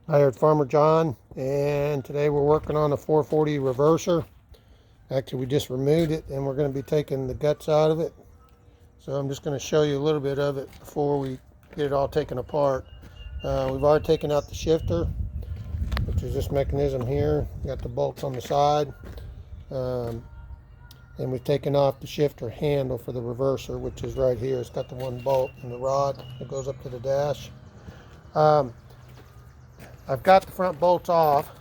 Hi, it's Farmer John, and today we're working on a 440 reverser. Actually, we just removed it, and we're going to be taking the guts out of it. So I'm just going to show you a little bit of it before we get it all taken apart. We've already taken out the shifter, which is this mechanism here. Got the bolts on the side. And we've taken off the shifter handle for the reverser, which is right here. It's got the one bolt and the rod that goes up to the dash. I've got the front bolts off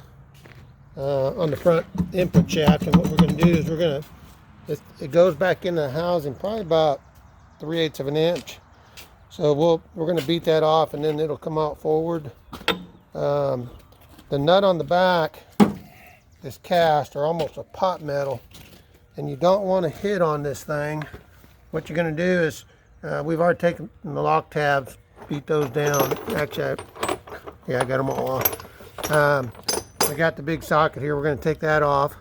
on the front input shaft, and what we're going to do is it goes back in the housing probably about 3/8 of an inch. So we're going to beat that off, and then it'll come out forward. The nut on the back is cast, or almost a pot metal, and you don't want to hit on this thing. What you're going to do is we've already taken the lock tabs, beat those down. Actually, I got them all off. I got the big socket here. We're going to take that off.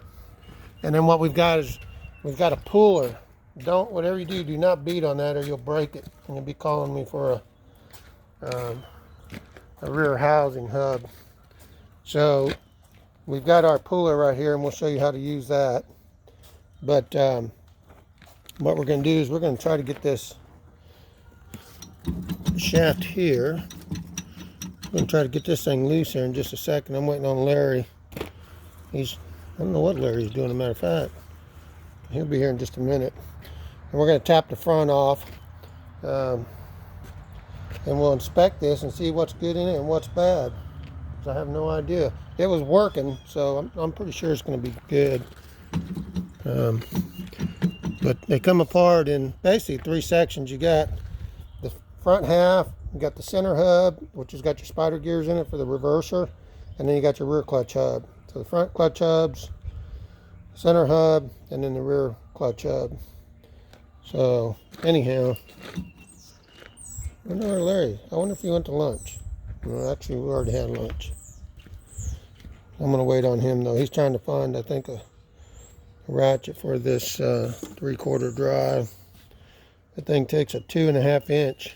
And then what we've got is we've got a puller. Whatever you do, do not beat on that or you'll break it. And you'll be calling me for a rear housing hub. So we've got our puller right here, and we'll show you how to use that. But what we're going to do is we're going to try to get this shaft here. I'm going to try to get this thing loose here in just a second. I'm waiting on Larry. I don't know what Larry's doing, as a matter of fact. He'll be here in just a minute. And we're going to tap the front off. And we'll inspect this and see what's good in it and what's bad. Because I have no idea. It was working, so I'm pretty sure it's going to be good. But they come apart in basically 3 sections. You got the front half. You got the center hub, which has got your spider gears in it for the reverser, and then you got your rear clutch hub. So the front clutch hubs, center hub, and then the rear clutch hub. So anyhow, I wonder where Larry. I wonder if he went to lunch. Well, actually, we already had lunch. I'm gonna wait on him though. He's trying to find, I think, a ratchet for this 3/4 drive. The thing takes a 2.5 inch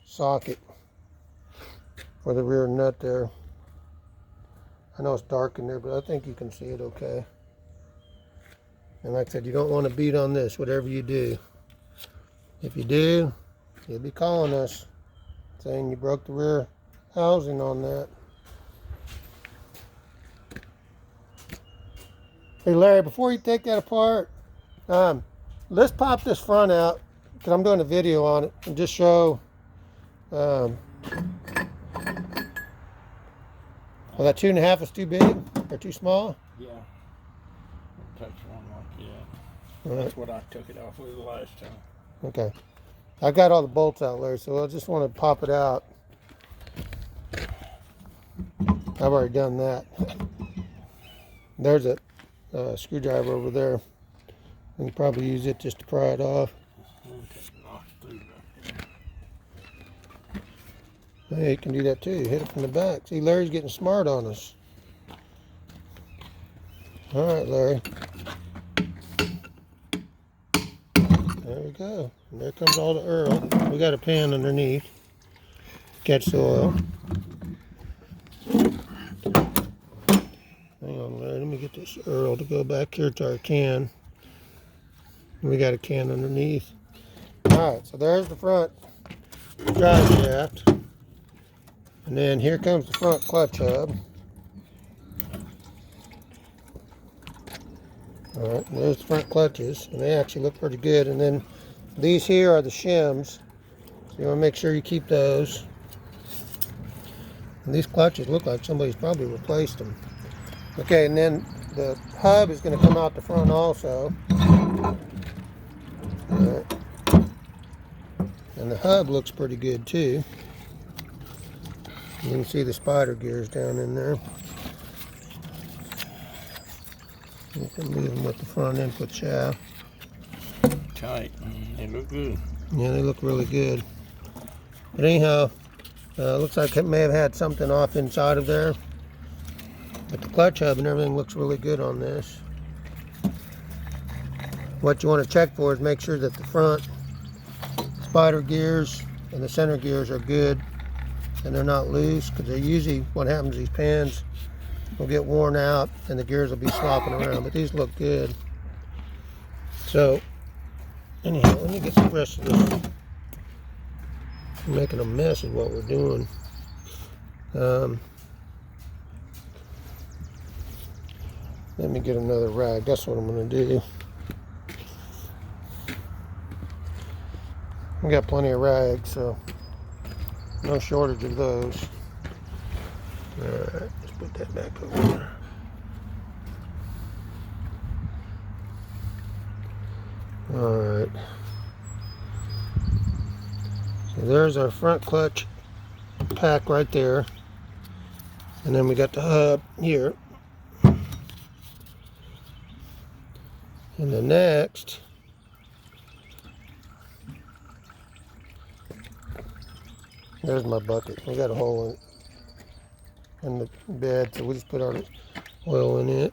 socket for the rear nut there. I know it's dark in there, but I think you can see it okay. And like I said, you don't want to beat on this, whatever you do. If you do, you'll be calling us saying you broke the rear housing on that. Hey Larry, before you take that apart, let's pop this front out, because I'm doing a video on it, and just show well, that 2.5 is too big or too small? Yeah. Touch one like that. Right. That's what I took it off with the last time. Okay. I've got all the bolts out, Larry, so I just want to pop it out. I've already done that. There's a screwdriver over there. You can probably use it just to pry it off. Hey, you can do that too. Hit it from the back. See, Larry's getting smart on us. All right, Larry. There we go. And there comes all the Earl. We got a pan underneath. Catch the oil. Hang on, Larry. Let me get this Earl to go back here to our can. We got a can underneath. All right, so there's the front drive shaft. And then here comes the front clutch hub. All right, there's the front clutches, and they actually look pretty good. And then these here are the shims. So you want to make sure you keep those. And these clutches look like somebody's probably replaced them. Okay, and then the hub is going to come out the front also. All right. And the hub looks pretty good too. You can see the spider gears down in there. You can leave them with the front input shaft. Tight. They look good. Yeah, they look really good. But anyhow, looks like it may have had something off inside of there. But the clutch hub and everything looks really good on this. What you want to check for is make sure that the front spider gears and the center gears are good. and they're not loose, because they usually, what happens, these pins will get worn out and the gears will be swapping around, but these look good. So anyhow, let me get the rest of this. I'm making a mess of what we're doing. Let me get another rag. That's what I'm going to do. We got plenty of rags, so no shortage of those. Alright, let's put that back over there. Alright. So there's our front clutch pack right there. And then we got the hub here. And the next, there's my bucket. We got a hole in the bed, so we just put our oil in it.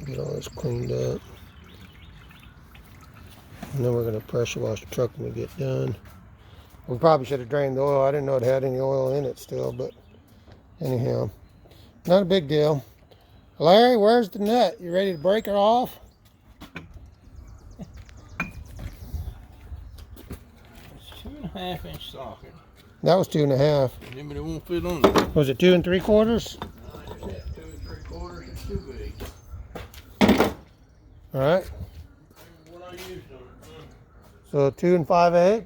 Get all this cleaned up. And then we're going to pressure wash the truck when we get done. We probably should have drained the oil. I didn't know it had any oil in it still, but anyhow, not a big deal. Larry, where's the nut? You ready to break her off? It's 2.5-inch socket. That was 2.5. Maybe it won't fit on there. Was it 2 3/4? No, I just had 2 3/4. It's too big. All right. What I used on it. So 2 5/8.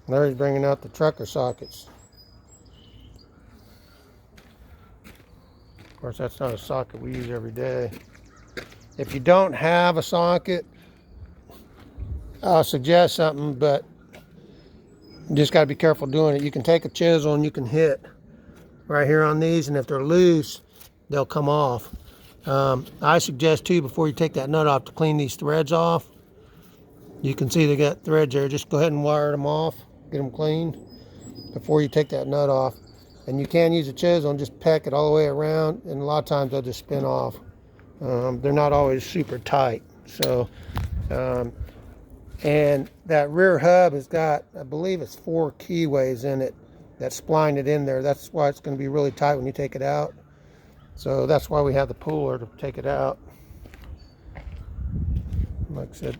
Larry's bringing out the trucker sockets. Of course, that's not a socket we use every day. If you don't have a socket, I'll suggest something, but you just got to be careful doing it. You can take a chisel and you can hit right here on these, and if they're loose, they'll come off. I suggest too, before you take that nut off, to clean these threads off. You can see they got threads there. Just go ahead and wire them off, get them clean before you take that nut off. And you can use a chisel and just peck it all the way around, and a lot of times they'll just spin off. They're not always super tight. So, and that rear hub has got, I believe it's 4 keyways in it that spline it in there. That's why it's going to be really tight when you take it out. So that's why we have the puller to take it out. Like I said,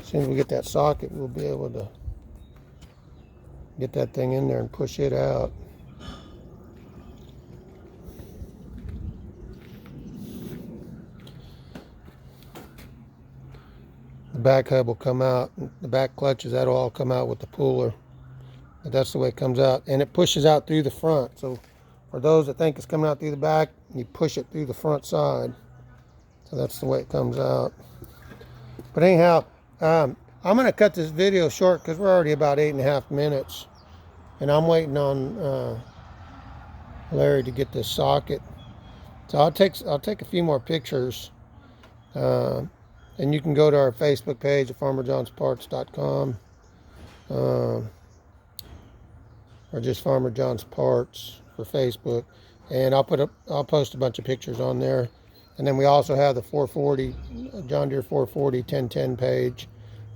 as soon as we get that socket, we'll be able to get that thing in there and push it out. The back hub will come out. The back clutches, that'll all come out with the puller. But that's the way it comes out. And it pushes out through the front. So for those that think it's coming out through the back, you push it through the front side. So that's the way it comes out. But anyhow, I'm going to cut this video short because we're already about 8.5 minutes. And I'm waiting on Larry to get this socket. So I'll take a few more pictures. And you can go to our Facebook page at farmerjohnsparts.com. Or just Farmer John's Parts for Facebook. And I'll post a bunch of pictures on there. And then we also have the 440 John Deere 440 1010 page.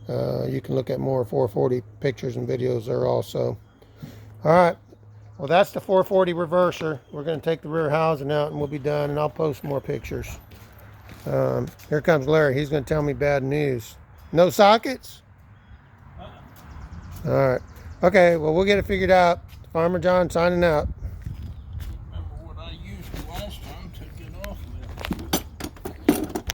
You can look at more 440 pictures and videos there also. All right, well, that's the 440 reverser. We're going to take the rear housing out and we'll be done, and I'll post more pictures. Here comes Larry. He's going to tell me bad news. No sockets? All right. Okay, well, we'll get it figured out. Farmer John signing out.